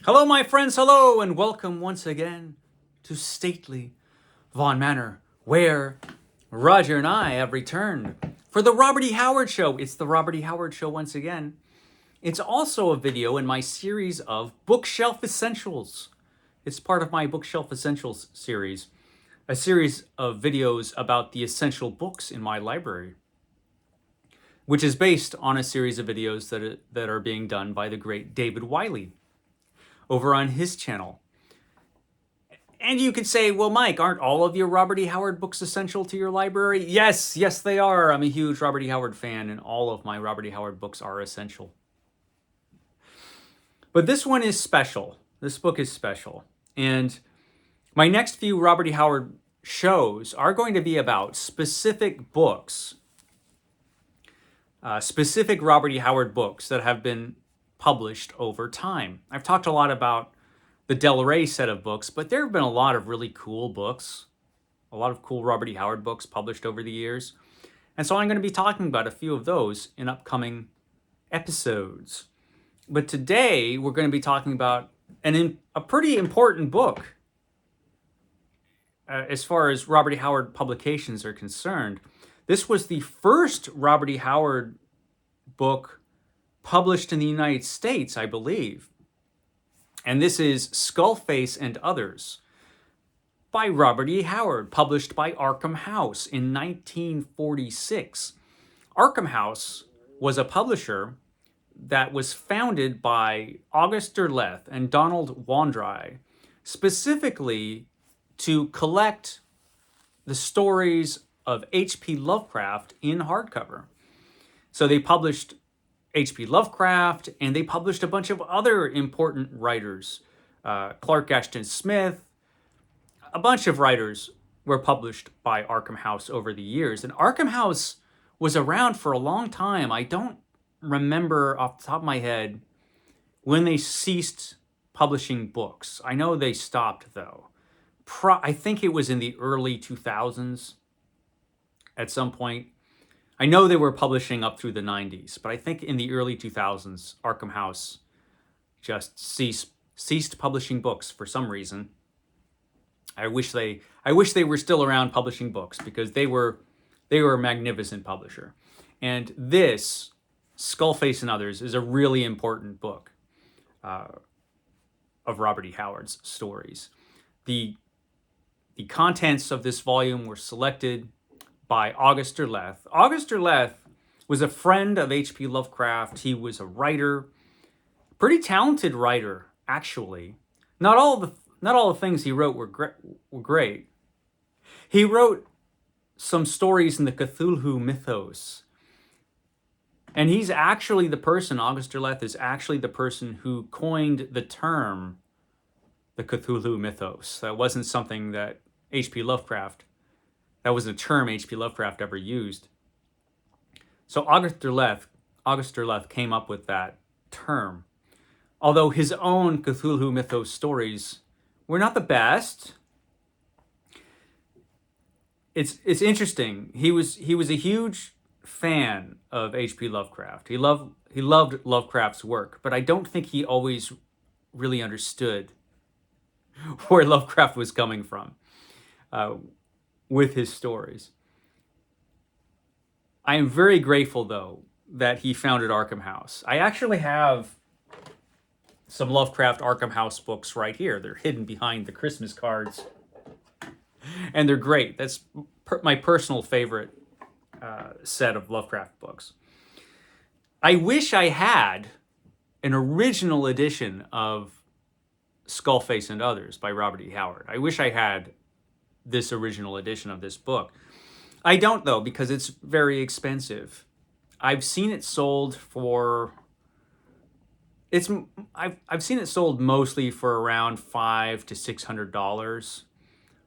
Hello, my friends, hello, and welcome once again to stately Vaughan Manor, where Roger and I have returned for the Robert E. Howard Show. It's the Robert E. Howard Show once again. It's also a video in my series of Bookshelf Essentials. It's part of my Bookshelf Essentials series, a series of videos about the essential books in my library, which is based on a series of videos that are being done by the great David Wiley over on his channel. And you could say, well, Mike, aren't all of your Robert E. Howard books essential to your library? Yes, they are. I'm a huge Robert E. Howard fan, and all of my Robert E. Howard books are essential. But this one is special. This book is special. And my next few Robert E. Howard shows are going to be about specific books, specific Robert E. Howard books that have been published over time. I've talked a lot about the Del Rey set of books, but there have been a lot of really cool books, a lot of cool Robert E. Howard books published over the years. And so I'm going to be talking about a few of those in upcoming episodes. But today we're going to be talking about a pretty important book as far as Robert E. Howard publications are concerned. This was the first Robert E. Howard book published in the United States, I believe. And this is Skull-Face and Others by Robert E. Howard, published by Arkham House in 1946. Arkham House was a publisher that was founded by August Derleth and Donald Wandrei, specifically to collect the stories of H.P. Lovecraft in hardcover. So they published H.P. Lovecraft, and they published a bunch of other important writers. Clark Ashton Smith, a bunch of writers were published by Arkham House over the years. And Arkham House was around for a long time. I don't remember off the top of my head when they ceased publishing books. I know they stopped, though. I think it was in the early 2000s at some point. I know they were publishing up through the 90s, but I think in the early 2000s, Arkham House just ceased publishing books for some reason. I wish they were still around publishing books, because they were a magnificent publisher. And this, Skull-Face and Others, is a really important book of Robert E. Howard's stories. The contents of this volume were selected by August Derleth. August Derleth was a friend of H.P. Lovecraft. He was a writer, pretty talented writer, actually. Not all the things he wrote were great. He wrote some stories in the Cthulhu mythos. And he's actually the person, August Derleth is actually the person who coined the term the Cthulhu mythos. That wasn't something that that was a term H.P. Lovecraft ever used. So August Derleth came up with that term. Although his own Cthulhu mythos stories were not the best. It's interesting. He was a huge fan of H.P. Lovecraft. He loved Lovecraft's work, but I don't think he always really understood where Lovecraft was coming from with his stories. I am very grateful, though, that he founded Arkham House. I actually have some Lovecraft Arkham House books right here. They're hidden behind the Christmas cards, and they're great. That's my personal favorite set of Lovecraft books. I wish I had an original edition of Skull-Face and Others by Robert E. Howard. I wish I had this original edition of this book. I don't, though, because it's very expensive. I've seen it sold for... I've seen it sold mostly for around $500 to $600.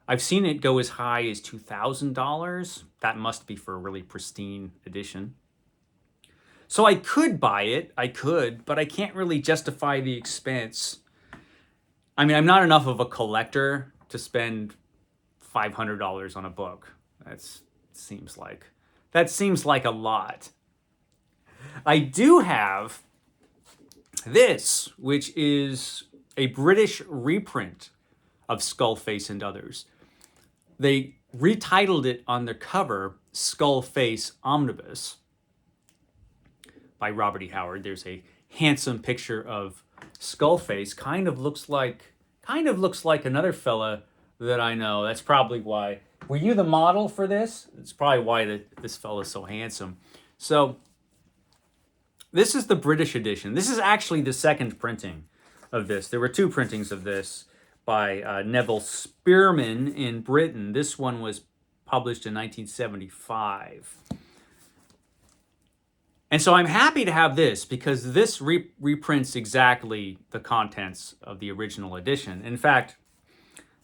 I've seen it go as high as $2,000. That must be for a really pristine edition. So I could buy it, but I can't really justify the expense. I mean, I'm not enough of a collector to spend $500 on a book. That seems like a lot. I do have this, which is a British reprint of Skull-Face and Others. They retitled it on the cover Skull-Face Omnibus by Robert E. Howard. There's a handsome picture of Skull-Face. Kind of looks like another fella that I know. That's probably why. Were you the model for this? It's probably why this fella's so handsome. So this is the British edition. This is actually the second printing of this. There were two printings of this by Neville Spearman in Britain. This one was published in 1975. And so I'm happy to have this because this reprints exactly the contents of the original edition. In fact,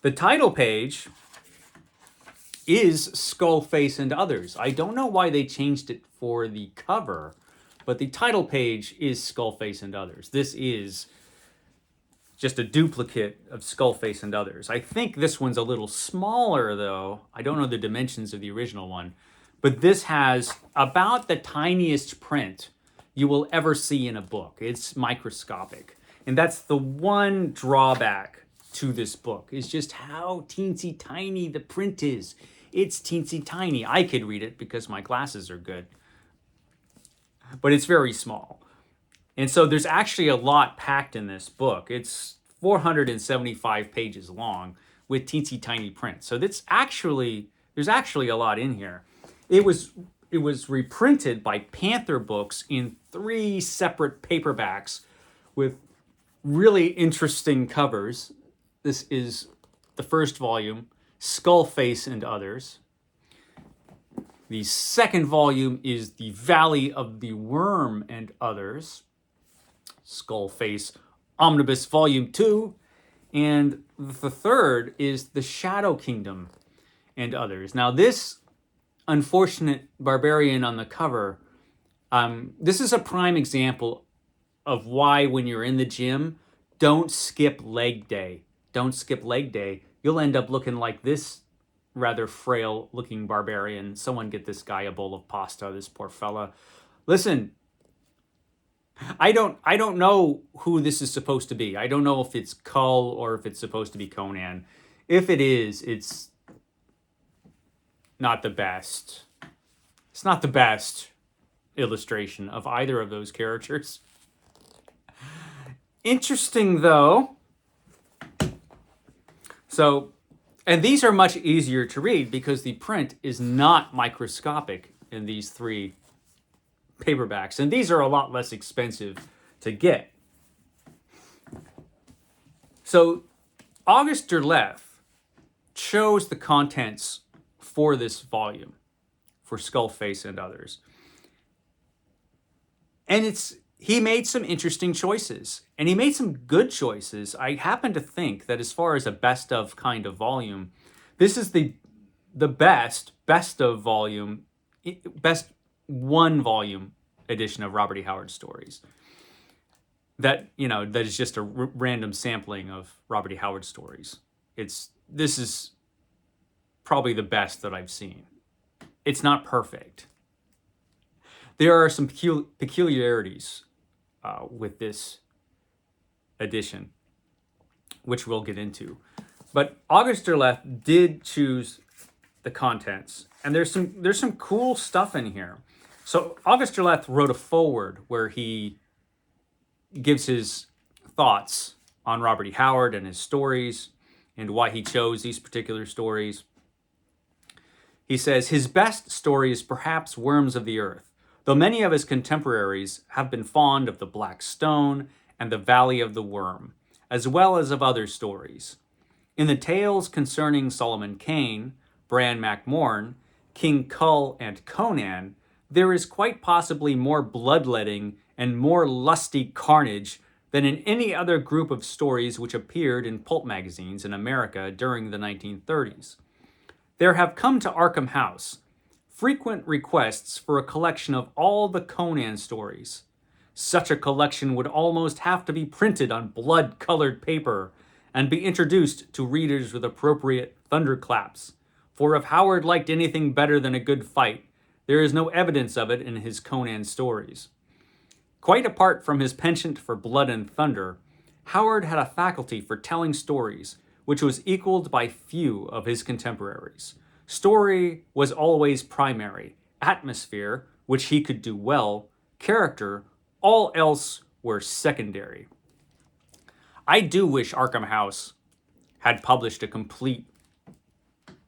the title page is Skull-Face and Others. I don't know why they changed it for the cover, but the title page is Skull-Face and Others. This is just a duplicate of Skull-Face and Others. I think this one's a little smaller, though. I don't know the dimensions of the original one. But this has about the tiniest print you will ever see in a book. It's microscopic. And that's the one drawback to this book, is just how teensy tiny the print is. It's teensy tiny. I could read it because my glasses are good. But it's very small. And so there's actually a lot packed in this book. It's 475 pages long with teensy tiny print. So there's actually a lot in here. It was reprinted by Panther Books in 3 separate paperbacks with really interesting covers. This is the first volume, Skull-Face and Others. The second volume is The Valley of the Worm and Others, Skull-Face Omnibus Volume 2. And the third is The Shadow Kingdom and Others. Now, this unfortunate barbarian on the cover, this is a prime example of why when you're in the gym, don't skip leg day. Don't skip leg day. You'll end up looking like this rather frail looking barbarian. Someone get this guy a bowl of pasta, this poor fella. Listen, I don't know who this is supposed to be. I don't know if it's Kull or if it's supposed to be Conan. If it is, it's not the best. It's not the best illustration of either of those characters. Interesting, though. So, and these are much easier to read because the print is not microscopic in these 3 paperbacks. And these are a lot less expensive to get. So, August Derleth chose the contents for this volume, for Skull-Face and Others. And he made some interesting choices, and he made some good choices. I happen to think that as far as a best of kind of volume, this is the best of volume, best one volume edition of Robert E. Howard stories. That is just a random sampling of Robert E. Howard stories. This is probably the best that I've seen. It's not perfect. There are some peculiarities with this edition, which we'll get into. But August Derleth did choose the contents, and there's some cool stuff in here. So August Derleth wrote a foreword where he gives his thoughts on Robert E. Howard and his stories and why he chose these particular stories. He says, his best story is perhaps Worms of the Earth, though many of his contemporaries have been fond of the Black Stone and the Valley of the Worm, as well as of other stories. In the tales concerning Solomon Kane, Bran MacMorn, King Kull, and Conan, there is quite possibly more bloodletting and more lusty carnage than in any other group of stories which appeared in pulp magazines in America during the 1930s. There have come to Arkham House frequent requests for a collection of all the Conan stories. Such a collection would almost have to be printed on blood-colored paper and be introduced to readers with appropriate thunderclaps. For if Howard liked anything better than a good fight, there is no evidence of it in his Conan stories. Quite apart from his penchant for blood and thunder, Howard had a faculty for telling stories which was equaled by few of his contemporaries. Story was always primary, atmosphere, which he could do well, character, all else were secondary. I do wish Arkham House had published a complete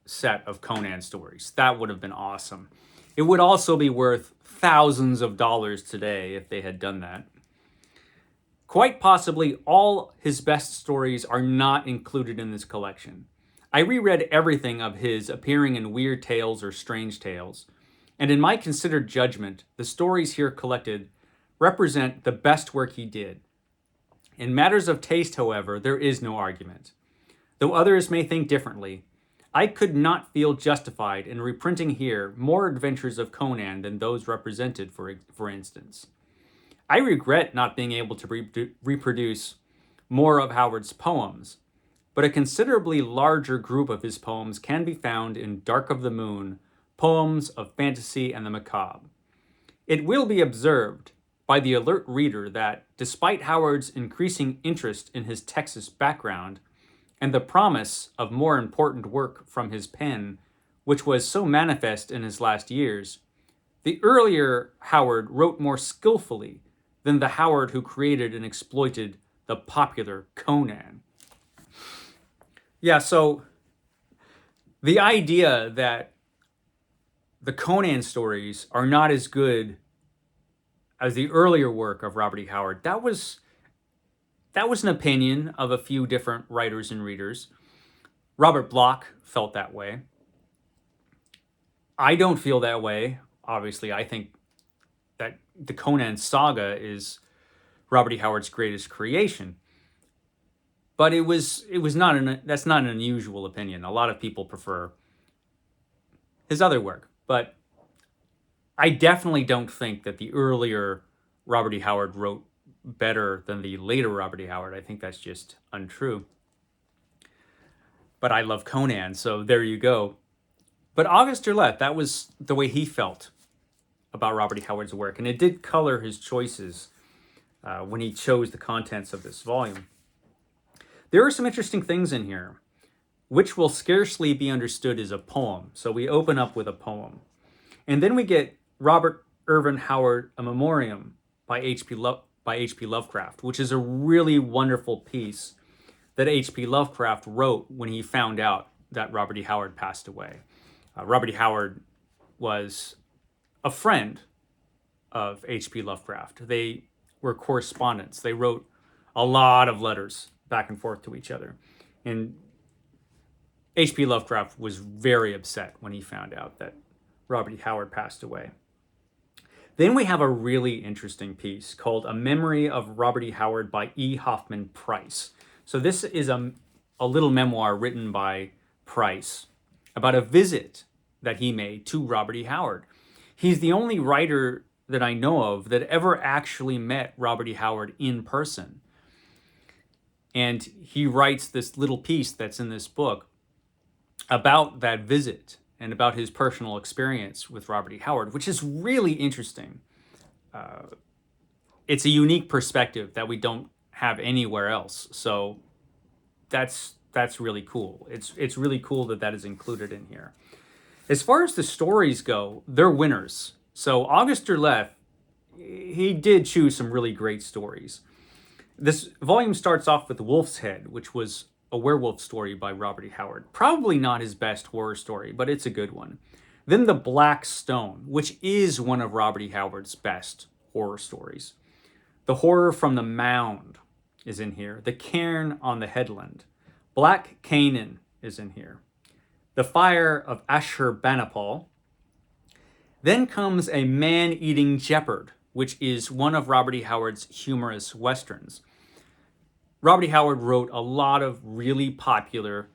set of Conan stories. That would have been awesome. It would also be worth thousands of dollars today if they had done that. Quite possibly all his best stories are not included in this collection. I reread everything of his appearing in Weird Tales or Strange Tales, and in my considered judgment, the stories here collected represent the best work he did. In matters of taste, however, there is no argument. Though others may think differently, I could not feel justified in reprinting here more adventures of Conan than those represented, for instance. I regret not being able to reproduce more of Howard's poems, but a considerably larger group of his poems can be found in Dark of the Moon, Poems of Fantasy and the Macabre. It will be observed by the alert reader that, despite Howard's increasing interest in his Texas background and the promise of more important work from his pen, which was so manifest in his last years, the earlier Howard wrote more skillfully than the Howard who created and exploited the popular Conan. Yeah, so the idea that the Conan stories are not as good as the earlier work of Robert E. Howard, that was an opinion of a few different writers and readers. Robert Bloch felt that way. I don't feel that way. Obviously, I think that the Conan saga is Robert E. Howard's greatest creation. But that's not an unusual opinion. A lot of people prefer his other work. But I definitely don't think that the earlier Robert E. Howard wrote better than the later Robert E. Howard. I think that's just untrue. But I love Conan, so there you go. But Auguste Derleth, that was the way he felt about Robert E. Howard's work, and it did color his choices when he chose the contents of this volume. There are some interesting things in here, which will scarcely be understood as a poem. So we open up with a poem. And then we get Robert Irvin Howard, A Memoriam by H.P. Lovecraft, which is a really wonderful piece that H.P. Lovecraft wrote when he found out that Robert E. Howard passed away. Robert E. Howard was a friend of H.P. Lovecraft. They were correspondents. They wrote a lot of letters back and forth to each other. And H.P. Lovecraft was very upset when he found out that Robert E. Howard passed away. Then we have a really interesting piece called A Memory of Robert E. Howard by E. Hoffman Price. So this is a little memoir written by Price about a visit that he made to Robert E. Howard. He's the only writer that I know of that ever actually met Robert E. Howard in person. And he writes this little piece that's in this book about that visit and about his personal experience with Robert E. Howard, which is really interesting. It's a unique perspective that we don't have anywhere else. So that's really cool. It's really cool that is included in here. As far as the stories go, they're winners. So Auguste Derleth, he did choose some really great stories. This volume starts off with Wolf's Head, which was a werewolf story by Robert E. Howard. Probably not his best horror story, but it's a good one. Then The Black Stone, which is one of Robert E. Howard's best horror stories. The Horror from the Mound is in here. The Cairn on the Headland. Black Canaan is in here. The Fire of Ashurbanipal. Then comes A Man-Eating Jeopard, which is one of Robert E. Howard's humorous westerns. Robert E. Howard wrote a lot of really popular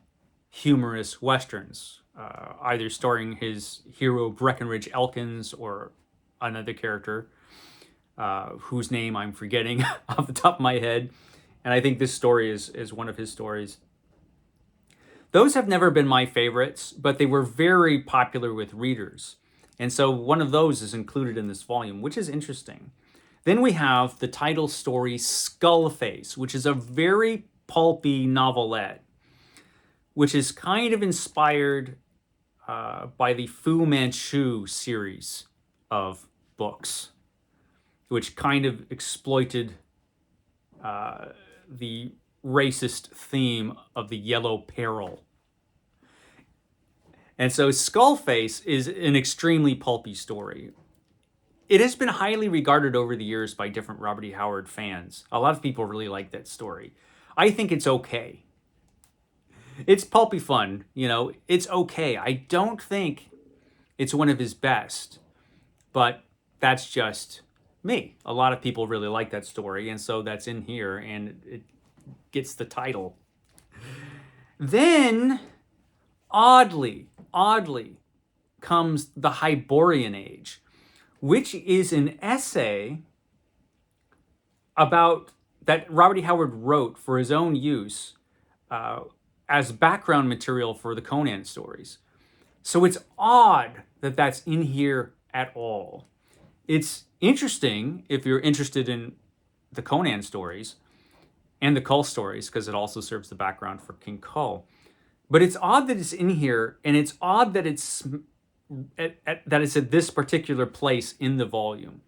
humorous westerns, either starring his hero Breckinridge Elkins or another character whose name I'm forgetting off the top of my head. And I think this story is one of his stories. Those have never been my favorites, but they were very popular with readers. And so one of those is included in this volume, which is interesting. Then we have the title story Skull-Face, which is a very pulpy novelette, which is kind of inspired by the Fu Manchu series of books, which kind of exploited the racist theme of the Yellow Peril. And so Skull-Face is an extremely pulpy story. It has been highly regarded over the years by different Robert E. Howard fans. A lot of people really like that story. I think it's okay. It's pulpy fun, you know, it's okay. I don't think it's one of his best, but that's just me. A lot of people really like that story, and so that's in here, and it gets the title. Then, oddly, comes the Hyborian Age, which is an essay about that Robert E. Howard wrote for his own use as background material for the Conan stories. So it's odd that that's in here at all. It's interesting if you're interested in the Conan stories and the Kull stories, because it also serves the background for King Kull. But it's odd that it's in here, and it's odd that it's at this particular place in the volume.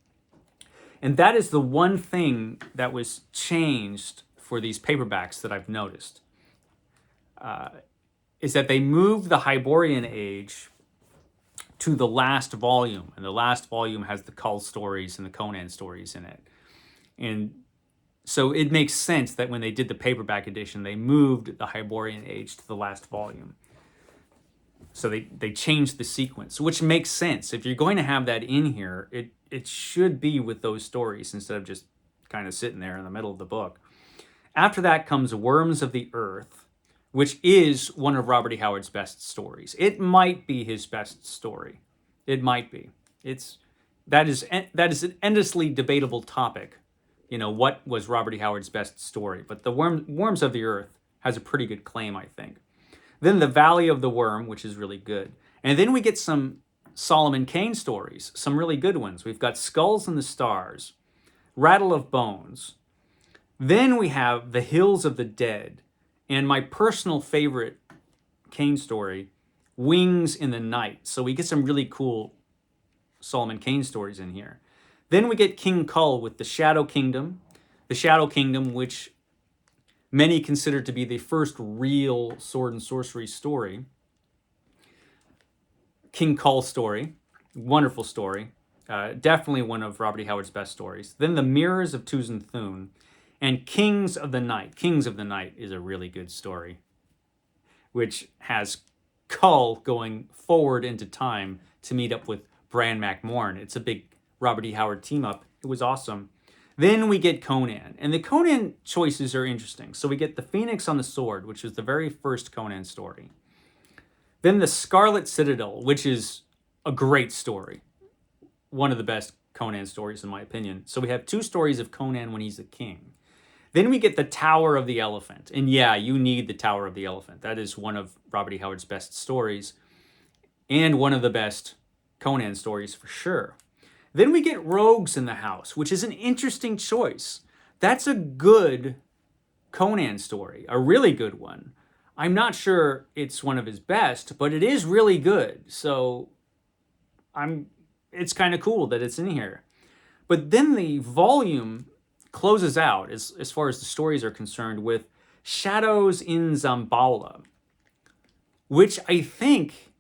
And that is the one thing that was changed for these paperbacks that I've noticed. Is that they moved the Hyborian Age to the last volume. And the last volume has the Kull stories and the Conan stories in it. And so it makes sense that when they did the paperback edition, they moved the Hyborian Age to the last volume. So they changed the sequence, which makes sense. If you're going to have that in here, it should be with those stories instead of just kind of sitting there in the middle of the book. After that comes Worms of the Earth, which is one of Robert E. Howard's best stories. It might be his best story. It might be. That is an endlessly debatable topic. You know, what was Robert E. Howard's best story? But the Worms of the Earth has a pretty good claim, I think. Then The Valley of the Worm, which is really good. And then we get some Solomon Kane stories, some really good ones. We've got Skulls in the Stars, Rattle of Bones. Then we have The Hills of the Dead, and my personal favorite Kane story, Wings in the Night. So we get some really cool Solomon Kane stories in here. Then we get King Kull with the Shadow Kingdom, which many consider to be the first real sword and sorcery story. King Kull story, wonderful story. Definitely one of Robert E. Howard's best stories. Then The Mirrors of Tuzan Thune, and Kings of the Night. Kings of the Night is a really good story, which has Kull going forward into time to meet up with Bran MacMorn. It's a big Robert E. Howard team up. It was awesome. Then we get Conan, and the Conan choices are interesting. So we get The Phoenix on the Sword, which is the very first Conan story. Then The Scarlet Citadel, which is a great story. One of the best Conan stories, in my opinion. So we have two stories of Conan when he's the king. Then we get The Tower of the Elephant. And yeah, you need The Tower of the Elephant. That is one of Robert E. Howard's best stories, and one of the best Conan stories for sure. Then we get Rogues in the House, which is an interesting choice. That's a good Conan story, a really good one. I'm not sure it's one of his best, but it is really good. So it's kind of cool that it's in here. But then the volume closes out, as far as the stories are concerned, with Shadows in Zambaula, which I think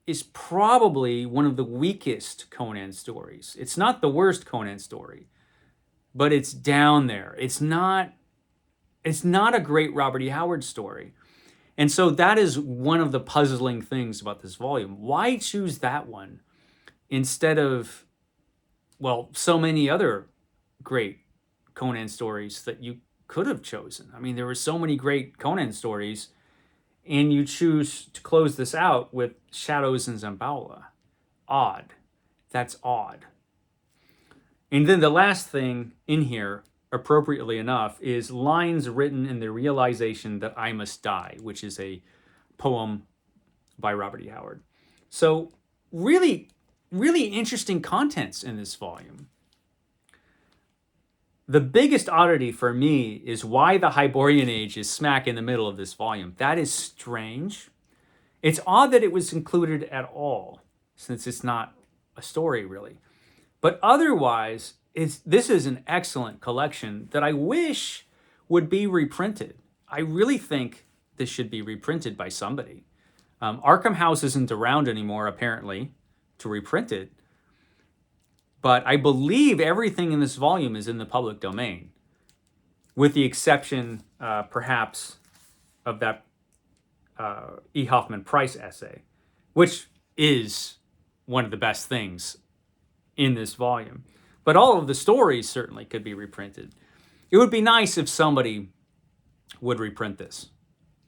is probably one of the weakest Conan stories. It's not the worst Conan story, but it's down there. It's not a great Robert E. Howard story. And so that is one of the puzzling things about this volume. Why choose that one instead of, well, so many other great Conan stories that you could have chosen? I mean, there were so many great Conan stories, and you choose to close this out with Shadows in Zambaula. Odd. That's odd. And then the last thing in here, appropriately enough, is Lines Written in the Realization That I Must Die, which is a poem by Robert E. Howard. So really, really interesting contents in this volume. the biggest oddity for me is why the Hyborian Age is smack in the middle of this volume. That is strange. It's odd that it was included at all, since it's not a story really. But otherwise, this is an excellent collection that I wish would be reprinted. I really think this should be reprinted by somebody. Arkham House isn't around anymore, apparently, to reprint it. But I believe everything in this volume is in the public domain, with the exception, perhaps, of that E. Hoffman Price essay, which is one of the best things in this volume. But all of the stories certainly could be reprinted. It would be nice if somebody would reprint this,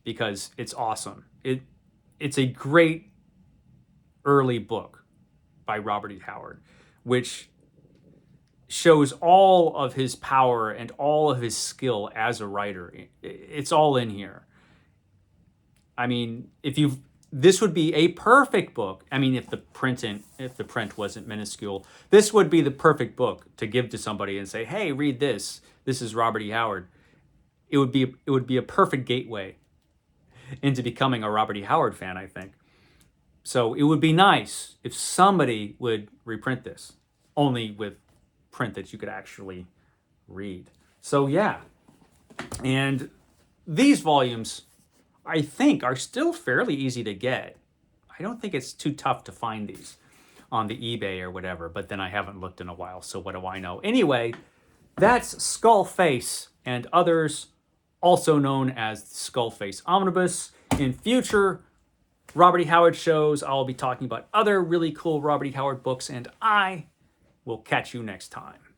because it's awesome. It's a great early book by Robert E. Howard, which shows all of his power and all of his skill as a writer. It's all in here. I mean, this would be a perfect book. I mean, if the print wasn't minuscule, this would be the perfect book to give to somebody and say, "Hey, read this. This is Robert E. Howard." It would be a perfect gateway into becoming a Robert E. Howard fan, I think. So it would be nice if somebody would reprint this, only with print that you could actually read. So yeah, and these volumes, I think, are still fairly easy to get. I don't think it's too tough to find these on the eBay or whatever, but then I haven't looked in a while, so what do I know? Anyway, that's Skull-Face and Others, also known as Skull-Face Omnibus. In future Robert E. Howard shows, I'll be talking about other really cool Robert E. Howard books, and I will catch you next time.